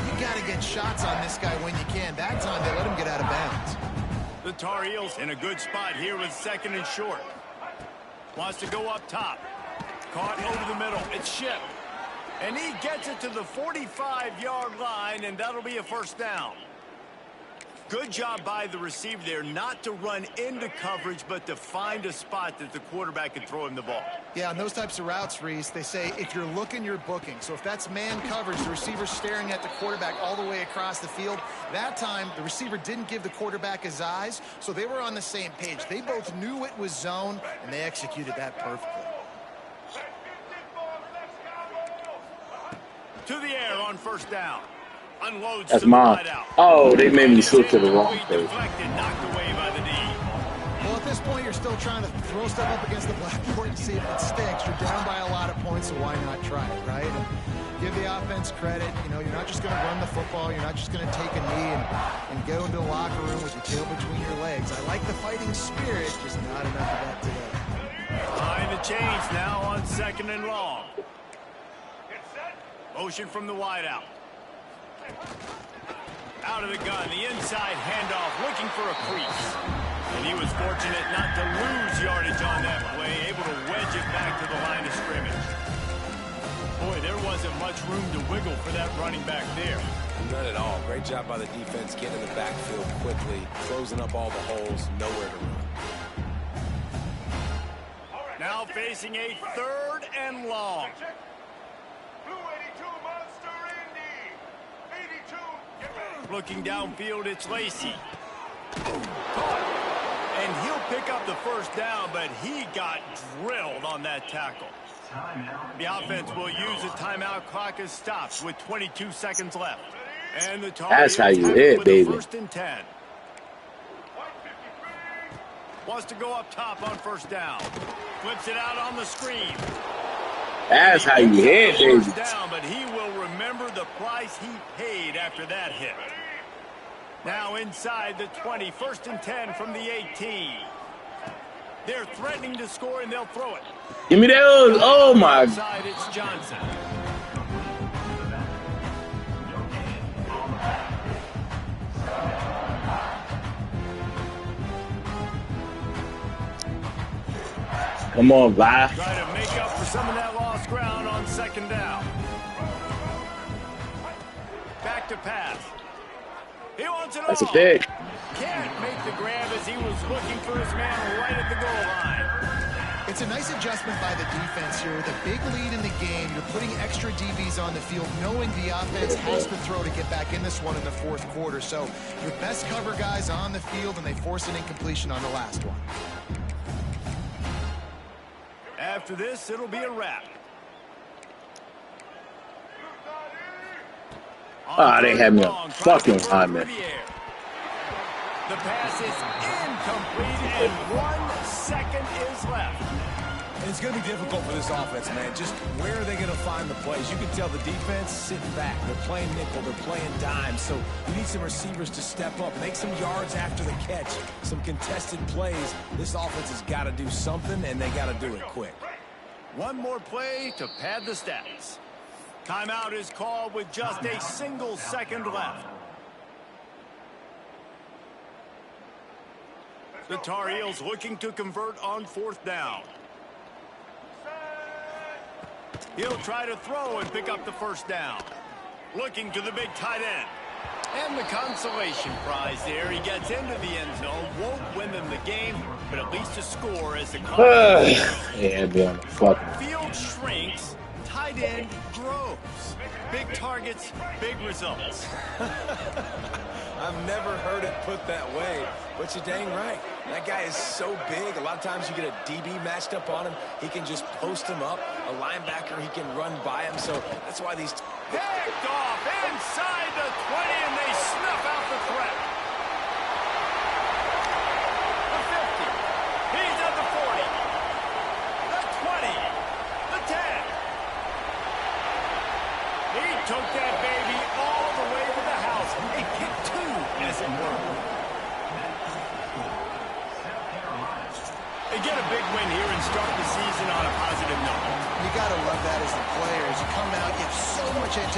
You got to get shots on this guy when you can. That time, they let him get out of bounds.
The Tar Heels in a good spot here with 2nd and short. Wants to go up top. Caught over the middle. It's Ship. And he gets it to the 45-yard line, and that'll be a first down. Good job by the receiver there not to run into coverage, but to find a spot that the quarterback can throw him the ball.
Yeah, on those types of routes, Reese, they say if you're looking, you're booking. So if that's man coverage, the receiver's staring at the quarterback all the way across the field. That time, the receiver didn't give the quarterback his eyes, so they were on the same page. They both knew it was zone, and they executed that perfectly.
To the air on first down. Unloads
That's
to the
mine.
wide out.
Oh, they made me switch to the wrong page.
Deflected, knocked away by the D.
Well, at this point, you're still trying to throw stuff up against the blackboard and see if it sticks. You're down by a lot of points, so why not try it, right? And give the offense credit. You know, you're not just going to run the football. You're not just going to take a knee and go into the locker room with your tail between your legs. I like the fighting spirit, just not enough of that today.
Behind the chains now on second and long. Motion from the wide out. Out of the gun, the inside handoff, looking for a crease. And he was fortunate not to lose yardage on that play, able to wedge it back to the line of scrimmage. Boy, there wasn't much room to wiggle for that running back there.
None at all. Great job by the defense getting in the backfield quickly, closing up all the holes, nowhere to run.
Now facing a third and long. Looking downfield, it's Lacey. Caught. And he'll pick up the first down, but he got drilled on that tackle. The offense will use a timeout. Clock is stopped with 22 seconds left. And the
That's how you hit, baby.
First and 10. Wants to go up top on first down. Flips it out on the screen.
That's how you hit, baby.
First down, but he will remember the price he paid after that hit. Now inside the 20, first and 10 from the 18. They're threatening to score, and they'll throw it.
Give me those. Oh, my.
Outside, it's Johnson.
Come on, Vi.
Try to make up for some of that lost ground on second down. Back to pass. He wants it
That's a
all.
pick.
Can't make the grab as he was looking for his man right at the goal line.
It's a nice adjustment by the defense here. With a big lead in the game, you're putting extra DBs on the field, knowing the offense has to throw to get back in this one in the fourth quarter. So your best cover guys on the field, and they force an incompletion on the last one.
After this, it'll be a wrap.
Ah, they had me on fucking time, man.
The pass is incomplete, and 1 second is left.
And it's going to be difficult for this offense, man. Just where are they going to find the plays? You can tell the defense sitting back. They're playing nickel. They're playing dime. So you need some receivers to step up, make some yards after the catch, some contested plays. This offense has got to do something, and they got to do it quick.
One more play to pad the stats. Timeout is called with just a single second left. The Tar Heels looking to convert on fourth down. He'll try to throw and pick up the first down. Looking to the big tight end. And the consolation prize there. He gets into the end zone. Won't win them the game, but at least a score as the clock.
Yeah, be on the fucking.
Field shrinks. Tight end grows. Big targets, big results.
I've never heard it put that way, but you're dang right. That guy is so big. A lot of times you get a DB matched up on him. He can just post him up. A linebacker, he can run by him. So that's why these...
Picked off inside the 20, and they snuff out the threat. The 50. He's at the 40. The 20. The 10. He took that baby all the way to the house. A kick two, as it were. They get a big win here and start the season on a positive note.
You got to love that as the players. You come out, you have so much anticipation.